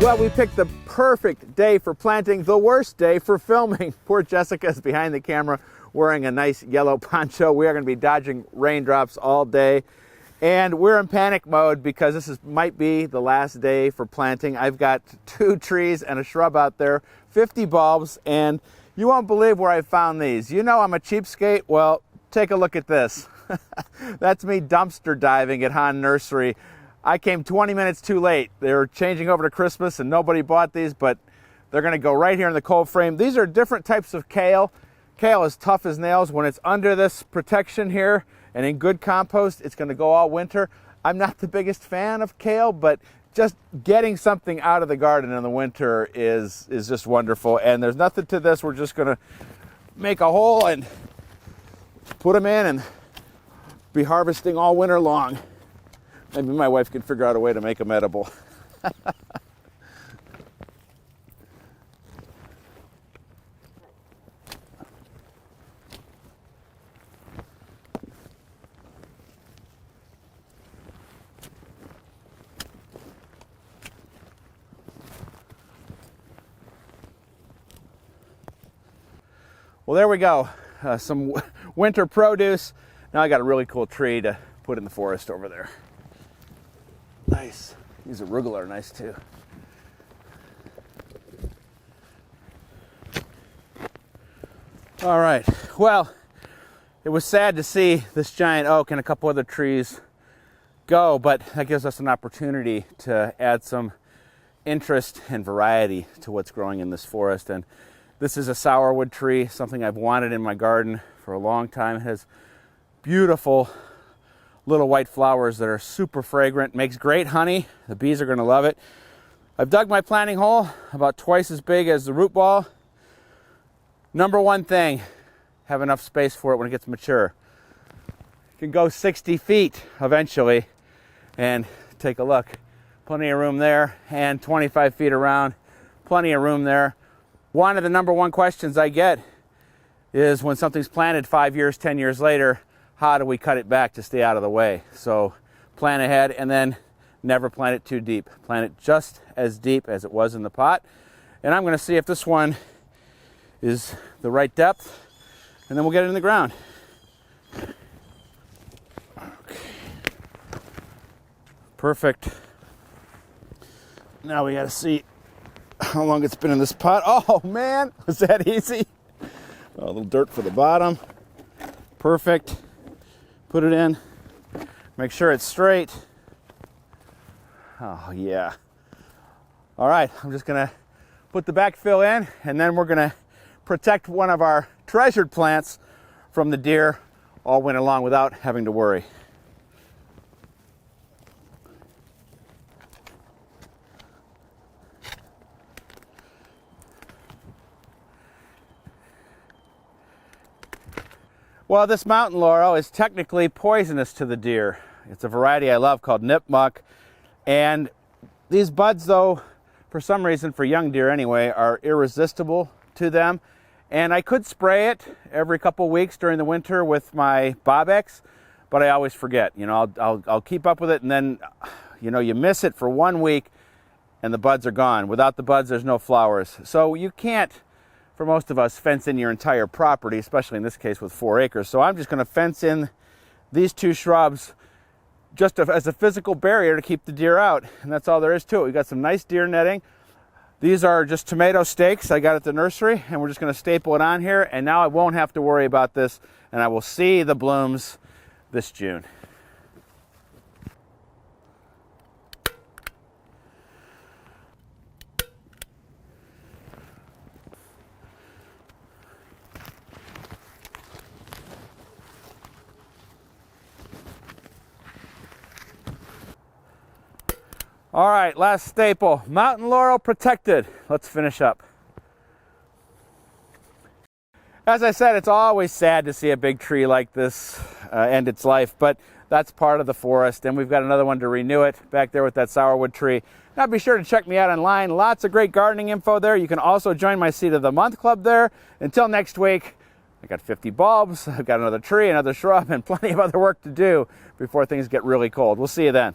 Well, we picked the perfect day for planting, the worst day for filming. Poor Jessica's behind the camera wearing a nice yellow poncho. We are going to be dodging raindrops all day. And we're in panic mode because this might be the last day for planting. I've got 2 trees and a shrub out there, 50 bulbs, and you won't believe where I found these. You know I'm a cheapskate. Well, take a look at this. That's me dumpster diving at Hahn Nursery. I came 20 minutes too late. They were changing over to Christmas and nobody bought these, but they're going to go right here in the cold frame. These are different types of kale. Kale is tough as nails. When it's under this protection here and in good compost, it's going to go all winter. I'm not the biggest fan of kale, but just getting something out of the garden in the winter is just wonderful. And there's nothing to this. We're just going to make a hole and put them in and be harvesting all winter long. Maybe my wife can figure out a way to make them edible. Well, there we go. Some winter produce. Now I got a really cool tree to put in the forest over there. Nice. These arugula are nice too. All right. Well, it was sad to see this giant oak and a couple other trees go, but that gives us an opportunity to add some interest and variety to what's growing in this forest. And this is a sourwood tree, something I've wanted in my garden for a long time. It has beautiful little white flowers that are super fragrant, makes great honey. The bees are going to love it. I've dug my planting hole about twice as big as the root ball. Number one thing, have enough space for it when it gets mature. It can go 60 feet eventually, and take a look. Plenty of room there, and 25 feet around, plenty of room there. One of the number one questions I get is when something's planted 5 years, 10 years later, how do we cut it back to stay out of the way? So plan ahead and then never plant it too deep. Plant it just as deep as it was in the pot. And I'm going to see if this one is the right depth, and then we'll get it in the ground. Okay. Perfect. Now we got to see how long it's been in this pot. Oh man, was that easy? A little dirt for the bottom. Perfect. Put it in. Make sure it's straight. Oh yeah. All right, I'm just gonna put the backfill in, and then we're gonna protect one of our treasured plants from the deer all winter long without having to worry. Well, this mountain laurel is technically poisonous to the deer. It's a variety I love called nipmuc. And these buds, though, for some reason, for young deer anyway, are irresistible to them. And I could spray it every couple weeks during the winter with my Bob-X, but I always forget. You know, I'll keep up with it, and then, you know, you miss it for 1 week and the buds are gone. Without the buds, there's no flowers. So you can't, for most of us, fence in your entire property, especially in this case with 4 acres. So I'm just going to fence in these 2 shrubs just as a physical barrier to keep the deer out. And that's all there is to it. We've got some nice deer netting. These are just tomato stakes I got at the nursery, and we're just going to staple it on here. And now I won't have to worry about this, and I will see the blooms this June. All right, last staple, mountain laurel protected. Let's finish up. As I said, it's always sad to see a big tree like this end its life, but that's part of the forest, and we've got another one to renew it back there with that sourwood tree. Now be sure to check me out online. Lots of great gardening info there. You can also join my Seed of the Month Club there. Until next week, I got 50 bulbs, I've got another tree, another shrub, and plenty of other work to do before things get really cold. We'll see you then.